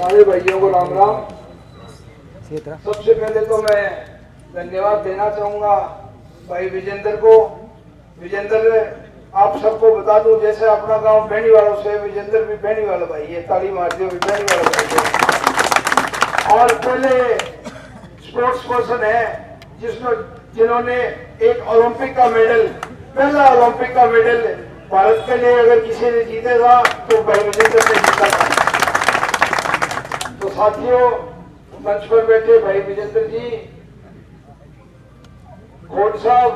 सारे भाइयों को राम राम। सबसे पहले तो मैं धन्यवाद देना चाहूंगा भाई विजेंद्र को। विजेंद्र, आप सबको बता दूं, जैसे अपना गांव बेनी वालों से विजेंद्र भी बेनी वाला भाई है, ताली मारते हुए बेनी वाला भाई है। और पहले स्पोर्ट्स पर्सन है जिन्होंने एक ओलंपिक का मेडल, पहला ओलंपिक का मेडल भारत के लिए अगर किसी ने जीतेगा तो भाई विजेंद्र ने जीता था। तो साथियों, मंच पर बैठे भाई विजेंद्र जी, खोट साहब,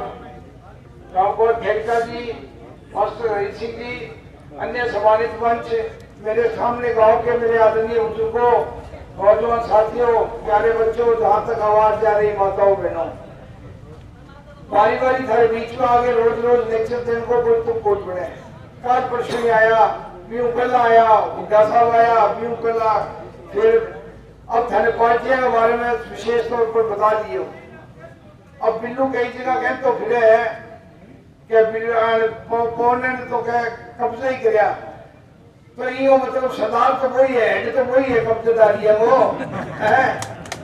रामकोट खेड़का जी, मास्टर हरि सिंह जी, अन्य सम्मानित मंच, मेरे सामने गांव के मेरे आदरणीय बुजुर्गों, नौजवान साथियों, प्यारे बच्चों, जहां तक आवाज जा रही माताओं बहनों, बारी बारी थारे बीच में आगे रोज रोज लेक्चर देने को कोई तुम कोच बने। कल परसों ही आया, पीयू कला आया, बुड्ढा साहब आया, पीयू कला, फिर अब थाने पार्टियां के बारे में विशेष तौर पर बता दिए। अब बिल्लू कई जगह कह तो फिर है पौन ने तो क्या कब्जा ही कराया, तो ये मतलब सरदार तो वही है, हेड तो वही है, कब्जेदारी है वो है,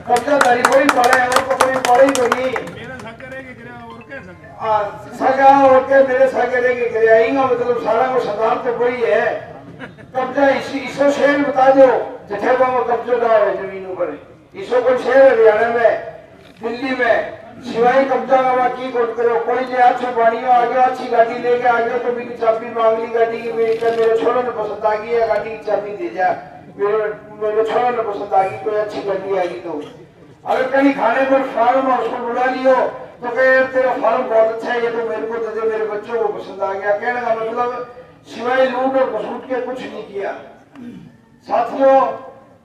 कब्जादारी वही पड़े और तो कोई पड़े ही तो नहीं सगा और के मेरे सगे के कराएगा, मतलब सारा वो सरदार तो वही है। कब्जा इसो शहर बता दो जठे में कब्जेदार है जमीनों पर, इसो कोई शहर हरियाणा में, दिल्ली में, सिवाय कब्जा करवा की कोट करो। कोई जो अच्छी बाड़ियों आ गया, अच्छी गाड़ी लेके आ गया तो मेरी चाबी मांग ली गाड़ी की, मेरे छोरों ने पसंद आ गई है गाड़ी की चाबी दे जा, मेरे छोरों ने पसंद आ गई, कोई अच्छी गाड़ी आ गई तो अगर कहीं खाने पर फार्म हाउस को बुला लियो तो कहे तेरा फार्म बहुत अच्छा है, ये तो मेरे को दे दे, मेरे बच्चों को पसंद आ गया। कहने का मतलब सिवाय लूट और घसूट के कुछ नहीं किया। साथियों,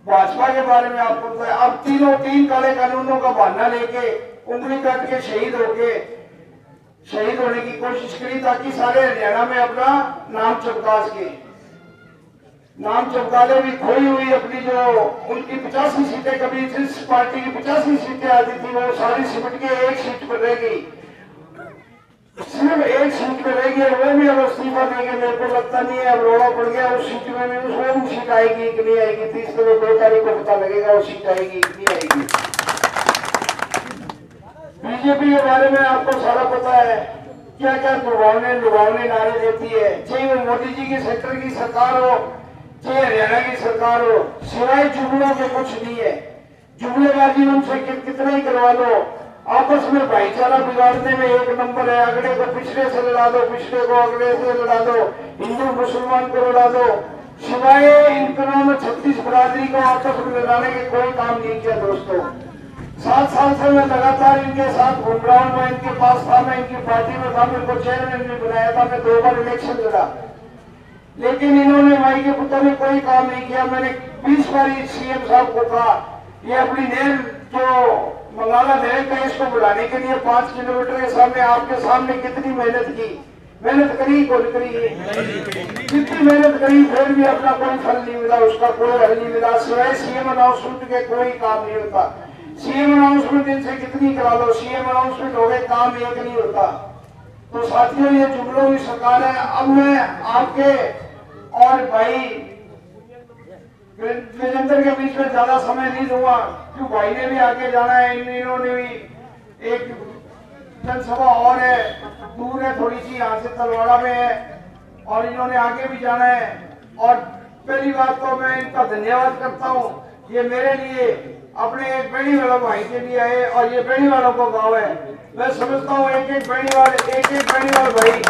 भाजपा के बारे में आपको पता है, अब तीन काले कानूनों का बहाना लेके उंगली काट के शहीद होने की कोशिश करी ताकि सारे हरियाणा में अपना नाम चमका सके। नाम चमकाले भी खोई हुई अपनी जो उनकी 85 सीटें, कभी जिस पार्टी की 85 सीटें आती थी वो सारी सिमट के एक सीट पर रह गई, सिर्फ एक सीट पर रह गई। वो भी अब इस्तीफा देंगे मेरे को लगता नहीं है, अब रोड़ा पड़ गया उस सीट में भी, उसमें भी सीट आएगी कि नहीं आएगी, 30 को 2 तारीख को पता लगेगा वो सीट आएगी कि नहीं आएगी। बीजेपी के बारे में आपको सारा पता है, क्या क्या लुभावने नारे देती है, चाहे वो मोदी जी की सेक्टर की सरकार हो चाहे हरियाणा की सरकार हो, सिवाय जुमलों के कुछ नहीं है। जुमलेबाजी उनसे कितना ही करवा लो, आपस में भाईचारा बिगाड़ने में एक नंबर है। अगले को पिछड़े से लड़ा दो, पिछड़े को अगले से लड़ा दो, हिंदू मुसलमान को लड़ा दो, सिवाय इन्होंने 36 बरादरी को आपस में लड़ाने के कोई काम नहीं किया। दोस्तों, 7 साल से मैं लगातार इनके साथ घूम रहा हूँ, मैं इनके पास था, मैं इनकी पार्टी में था, मेरे को चेयरमैन भी बनाया था, मैं 2 बार इलेक्शन लड़ा, लेकिन इन्होंने माई के पुत्र ने कोई काम नहीं किया। मैंने 20 बार सीएम साहब को कहा ये अपनी नहर जो मंगाला नहर का इसको बढ़ाने के लिए 5 किलोमीटर के सामने आपके सामने कितनी मेहनत की, मेहनत करी कौन करी, जितनी मेहनत करी फिर भी अपना कोई फल नहीं मिला, उसका कोई हल नहीं मिला, सिवाय सीएम अनाउंसमेंट के कोई काम नहीं होता। सीएम अनाउंसमेंट इनसे कितनी करा लो, सीएम अनाउंसमेंट हो गए, काम एक नहीं होता। तो साथियों, ये जुमलों की सरकार है। अब मैं आपके और भाई विजेंद्र के बीच में ज्यादा समय नहीं दूंगा, क्योंकि भाई ने भी आगे जाना है, इन्होंने भी एक जनसभा और है, दूर है थोड़ी सी, यहाँ से तलवाड़ा में है, और इन्होंने आगे भी जाना है। और पहली बात तो मैं इनका धन्यवाद करता हूँ, ये मेरे लिए अपने एक बेड़ी वाला भाई के लिए आए, और ये बेड़ी वालों को गाँव है। मैं समझता हूँ एक एक बेड़ी वाले भाई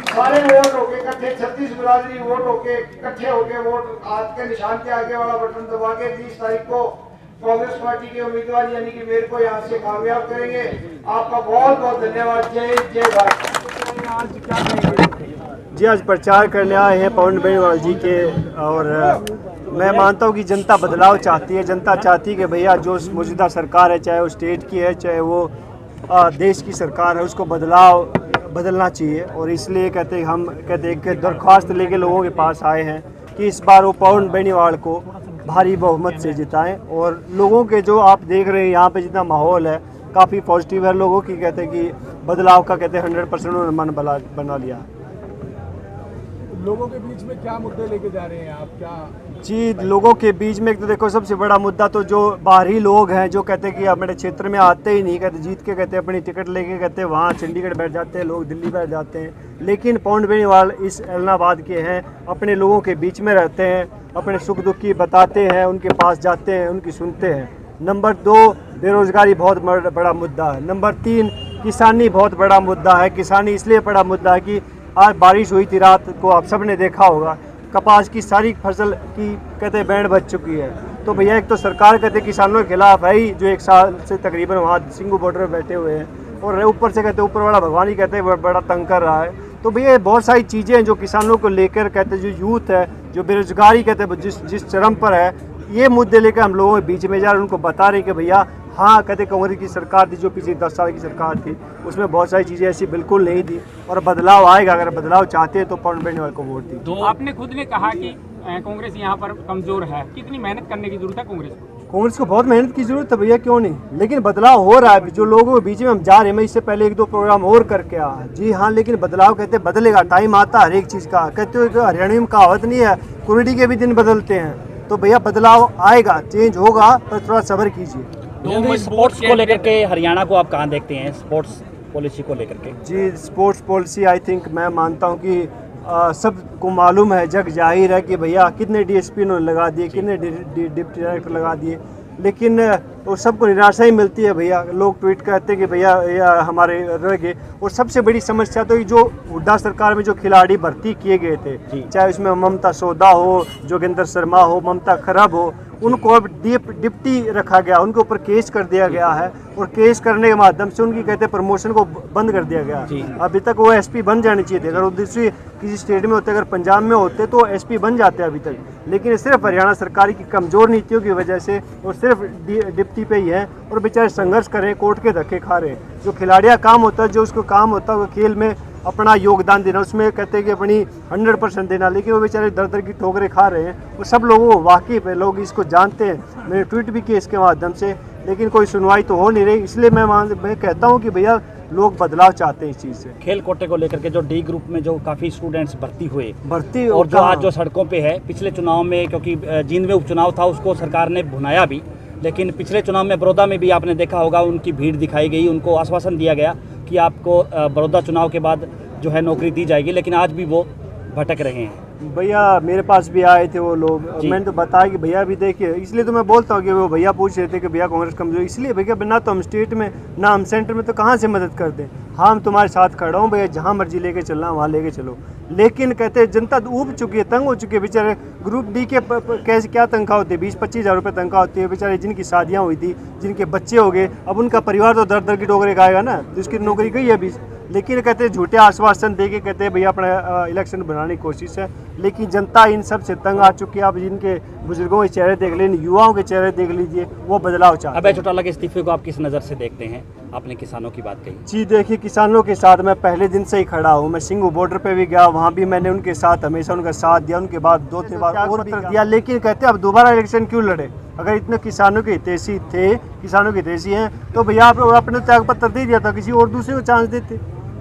सारे वोट होके इकट्ठे, 36 बिरादरी वोट होके इकट्ठे होके वोट हाथ के निशान के आगे वाला बटन दबा के 30 तारीख को कांग्रेस पार्टी के उम्मीदवार यानी कि मेरे को यहाँ से कामयाब करेंगे। आपका बहुत बहुत धन्यवाद। जय भारत। जी, आज प्रचार करने आए हैं पवन बेनीवाल जी के, और मैं मानता हूँ कि जनता बदलाव चाहती है। जनता चाहती है कि भैया जो मौजूदा सरकार है, चाहे वो स्टेट की है चाहे वो देश की सरकार है, उसको बदलना चाहिए। और इसलिए हम कहते हैं कि दरख्वास्त लेके लोगों के पास आए हैं कि इस बार वो पवन बेनीवाल को भारी बहुमत से जिताएं। और लोगों के जो आप देख रहे हैं यहाँ पे जितना माहौल है काफ़ी पॉजिटिव है, लोगों की कहते हैं कि बदलाव का कहते हैं 100% उन्होंने मन बना लिया। लोगों के बीच में क्या मुद्दे लेके जा रहे हैं आप, क्या? जी, लोगों के बीच में एक तो देखो सबसे बड़ा मुद्दा तो जो बाहरी लोग हैं जो कहते हैं कि हमारे क्षेत्र में आते ही नहीं, कहते जीत के कहते अपनी टिकट लेके कहते वहाँ चंडीगढ़ बैठ जाते हैं, लोग दिल्ली बैठ जाते हैं। लेकिन पवन बेनीवाल इस एलनाबाद के हैं, अपने लोगों के बीच में रहते हैं, अपने सुख दुख की बताते हैं, उनके पास जाते हैं, उनकी सुनते हैं। नंबर 2, बेरोजगारी बहुत बड़ा मुद्दा है। नंबर 3, किसानी बहुत बड़ा मुद्दा है। किसानी इसलिए बड़ा मुद्दा है कि आज बारिश हुई थी रात को, आप सब ने देखा होगा, कपास की सारी फसल की कहते बैंड बच चुकी है। तो भैया एक तो सरकार कहते किसानों के खिलाफ है ही, जो 1 साल से तकरीबन वहाँ सिंगू बॉर्डर में बैठे हुए हैं, और ऊपर से कहते ऊपर वाला भगवान ही कहते बड़ा तंग कर रहा है। तो भैया बहुत सारी चीज़ें हैं जो किसानों को लेकर कहते जो यूथ है, जो बेरोजगारी कहते जिस चरम पर है, ये मुद्दे लेकर हम लोगों के बीच में जा रहे हैं, उनको बता रहे कि भैया हाँ कहते कांग्रेस की सरकार थी जो पिछले 10 साल की सरकार थी, उसमें बहुत सारी चीज़ें ऐसी बिल्कुल नहीं थी, और बदलाव आएगा। अगर बदलाव चाहते हैं तो पवन बेनीवाल को वोट दी। तो आपने खुद ने कहा कि कांग्रेस यहाँ पर कमजोर है, कितनी मेहनत करने की जरूरत है कांग्रेस को? कांग्रेस को बहुत मेहनत की जरूरत है भैया, क्यों नहीं, लेकिन बदलाव हो रहा है। जो लोगों के बीच में हम जा रहे हैं, मैं इससे पहले 1-2 प्रोग्राम और करके आया। जी हाँ, लेकिन बदलाव कहते बदलेगा, टाइम आता हर एक चीज़ का। कहते हो हरियाणा में कहावत नहीं है, कुरडी के भी दिन बदलते हैं। तो भैया बदलाव आएगा, चेंज होगा, पर थोड़ा सब्र कीजिए। स्पोर्ट्स को लेकर के हरियाणा को आप कहाँ देखते हैं, स्पोर्ट्स पॉलिसी को लेकर के? जी, स्पोर्ट्स पॉलिसी आई थिंक मैं मानता हूँ कि सबको मालूम है, जग जाहिर है कि भैया कितने डीएसपी उन्होंने लगा दिए, कितने डिप्टी डायरेक्टर लगा दिए, लेकिन वो सबको निराशा ही मिलती है भैया। लोग ट्वीट करते हैं कि भैया हमारे रह गए। और सबसे बड़ी समस्या तो ये जो हुड्डा सरकार में जो खिलाड़ी भर्ती किए गए थे, चाहे उसमें ममता सोदा हो, जोगिंदर शर्मा हो, ममता खरब हो, उनको अब डिप्टी रखा गया, उनके ऊपर केस कर दिया गया है, और केस करने के माध्यम से उनकी कहते प्रमोशन को बंद कर दिया गया। अभी तक वो एसपी बन जाने चाहिए थे। अगर वो दूसरी किसी स्टेट में होते, अगर पंजाब में होते तो एसपी बन जाते अभी तक, लेकिन सिर्फ हरियाणा सरकार की कमज़ोर नीतियों की वजह से वो सिर्फ डिप्टी पे ही है, और बेचारे संघर्ष कर रहे हैं, कोर्ट के धक्के खा रहे हैं। जो खिलाड़ियाँ काम होता है, जो उसको काम होता है वो खेल में अपना योगदान देना, उसमें कहते हैं कि अपनी 100% देना, लेकिन वो बेचारे दर दर की ठोकरें खा रहे हैं। वो सब लोगों को वाकिफ है, लोग इसको जानते हैं। मैंने ट्वीट भी किया इसके माध्यम से, लेकिन कोई सुनवाई तो हो नहीं रही। इसलिए मैं कहता हूँ कि भैया लोग बदलाव चाहते हैं इस चीज़ से। खेल कोटे को लेकर के जो डी ग्रुप में जो काफ़ी स्टूडेंट्स भर्ती हुए और जो आज जो सड़कों पे है, पिछले चुनाव में क्योंकि जींद में उपचुनाव था उसको सरकार ने भुनाया भी, लेकिन पिछले चुनाव में बड़ौदा में भी आपने देखा होगा उनकी भीड़ दिखाई गई, उनको आश्वासन दिया गया कि आपको बड़ौदा चुनाव के बाद जो है नौकरी दी जाएगी, लेकिन आज भी वो भटक रहे हैं। भैया मेरे पास भी आए थे वो लोग, मैंने तो बताया कि भैया भी देखिए, इसलिए तो मैं बोलता हूँ कि वो भैया पूछ रहे थे कि भैया कांग्रेस कमजोर, इसलिए भैया ना तो हम स्टेट में ना हम सेंटर में, तो कहाँ से मदद कर दें। हाँ, हम तुम्हारे साथ खड़ा हूँ भैया, जहाँ मर्जी लेके चलना वहाँ लेके चलो, लेकिन कहते हैं जनता ऊब चुकी है, तंग हो चुकी है। बेचारे ग्रुप डी के कैसे क्या तनख्वाह होती है, 20-25 हज़ार रुपये तनख्वाह होती है। बेचारे जिनकी शादियाँ हुई थी, जिनके बच्चे हो गए, अब उनका परिवार तो दर दर की डोगरे खाएगा ना, जिसकी नौकरी गई है अभी। लेकिन कहते हैं झूठे आश्वासन दे के कहते हैं भैया अपना इलेक्शन बनाने की कोशिश है, लेकिन जनता इन सब से तंग आ चुकी है। आप जिनके बुजुर्गों के चेहरे देख लीजिए, युवाओं के चेहरे देख लीजिए, वो बदलाव चाहते हैं। अभय चौटाला के इस्तीफे को आप किस नज़र से देखते हैं? आपने किसानों की बात कही। जी देखिए, किसानों के साथ मैं पहले दिन से ही खड़ा हूँ। मैं सिंगू बॉर्डर पे भी गया, वहाँ भी मैंने उनके साथ हमेशा उनका साथ दिया, उनके बाद 2-3 बार और भी दिया, लेकिन कहते अब दोबारा इलेक्शन क्यों लड़े? अगर इतने किसानों के हितैषी थे, किसानों के हितैषी हैं, तो भैया आप अपने त्याग पत्र दे दिया था, किसी और दूसरे को चांस देते।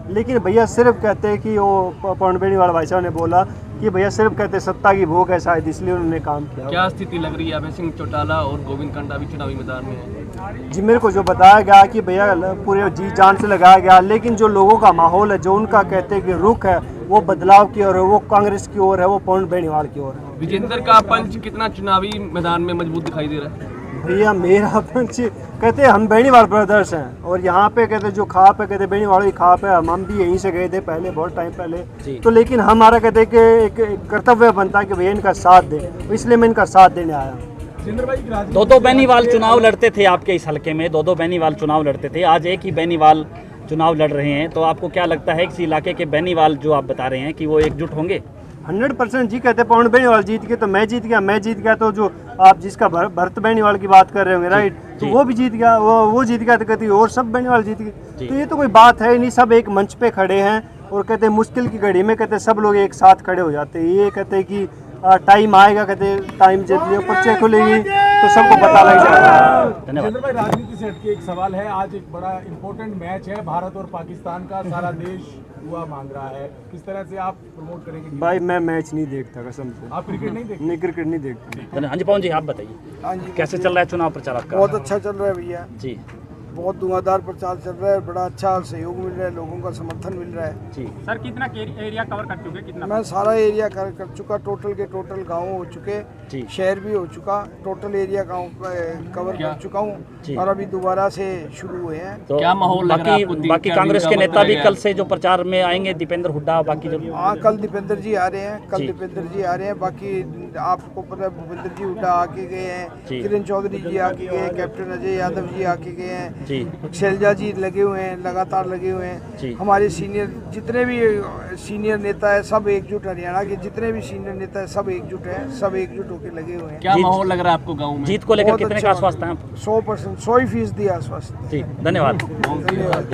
लेकिन भैया सिर्फ कहते हैं कि वो पवन बेनीवाल भाई साहब ने बोला कि भैया सिर्फ कहते हैं सत्ता की भूख है, शायद इसलिए उन्होंने काम किया। क्या स्थिति लग रही है? अभय सिंह चौटाला और गोविंद कांडा भी चुनावी मैदान में है। जी मेरे को जो बताया गया कि भैया पूरे जी जान से लगाया गया, लेकिन जो लोगों का माहौल है, जो उनका कहते हैं कि रुख है, वो बदलाव की ओर है, वो कांग्रेस की ओर है, वो पवन बेनीवाल की ओर है। विजेंद्र का पंच कितना चुनावी मैदान में मजबूत दिखाई दे रहा है? भैया मेरा पंच कहते हैं हम बेनीवाल ब्रदर्स हैं, और यहाँ पे कहते जो खाप है, कहते बेनीवाल की खाप है। हम भी यहीं से गए थे पहले, बहुत टाइम पहले, तो लेकिन हमारा कहते कि एक कर्तव्य बनता है कि भैया इनका साथ दें, इसलिए मैं इनका साथ देने आया। दो बेनीवाल चुनाव लड़ते थे आपके इस हलके में, दो बेनीवाल चुनाव लड़ते थे, आज एक ही बेनीवाल चुनाव लड़ रहे हैं, तो आपको क्या लगता है इस इलाके के बेनीवाल जो आप बता रहे हैं कि वो एकजुट होंगे? 100% जी कहते हैं पवन बेनीवाल जीत गए तो मैं जीत गया, मैं जीत गया तो जो आप जिसका भरत बेनीवाल की बात कर रहे होंगे, राइट, तो वो भी जीत गया, वो जीत गया, तो कहती है और सब बेनीवाल जीत गए। तो ये तो कोई बात है नहीं, सब एक मंच पे खड़े हैं, और कहते हैं मुश्किल की घड़ी में कहते सब लोग एक साथ खड़े हो जाते हैं। ये कहते हैं कि टाइम आएगा, कहते टाइम जब पर्चे खुलेगी तो सबको पता लग जाएगा। धन्यवाद। जितेंद्र भाई, राजनीति से हटके एक सवाल है, आज एक बड़ा इंपॉर्टेंट मैच है भारत और पाकिस्तान का, सारा देश दुआ मांग रहा है, किस तरह से आप प्रमोट करेंगे? भाई मैं मैच नहीं देखता कसम से, आप क्रिकेट नहीं देखते? नहीं क्रिकेट नहीं देखता। धन्यवाद। हाँ जी पवन जी, आप बताइए हाँ जी, कैसे चल रहा है चुनाव प्रचार आपका? बहुत अच्छा चल रहा है भैया, जी बहुत धुआंधार प्रचार चल रहा है, बड़ा अच्छा सहयोग मिल रहा है, लोगों का समर्थन मिल रहा है। जी सर कितना एरिया कवर कर चुके, कितना? मैं सारा एरिया कर चुका, टोटल के टोटल गाँव हो चुके, जी शहर भी हो चुका, टोटल एरिया गाँव कवर कर चुका जी। हूँ और अभी दोबारा से शुरू हुए हैं। तो क्या माहौल लग रहा है आपको? तीन बाकी चार कांग्रेस दिन के का नेता वक्त भी रह कल गया। से जो प्रचार में आएंगे, दीपेंद्र हुड्डा बाकी जो हाँ, कल दीपेंद्र जी आ रहे हैं, कल जी। दीपेंद्र जी आ रहे हैं, बाकी आपको पता है भूपेंद्र जी हुड्डा आके गए जी। हैं, किरण चौधरी जी आके गए हैं, कैप्टन अजय यादव जी आके गए हैं, जी शैलजा जी लगे हुए हैं, लगातार लगे हुए जी। हैं। हमारे सीनियर जितने भी सीनियर नेता है सब एकजुट, हरियाणा के जितने भी सीनियर नेता है सब एकजुट है, सब एकजुट होकर लगे हुए हैं। क्या माहौल लग रहा है आपको गाँव में? जीत को लेकर बहुत कितने अच्छा का आश्वासन है आप? 100%, 100% आश्वस्त। जी धन्यवाद। धन्यवाद।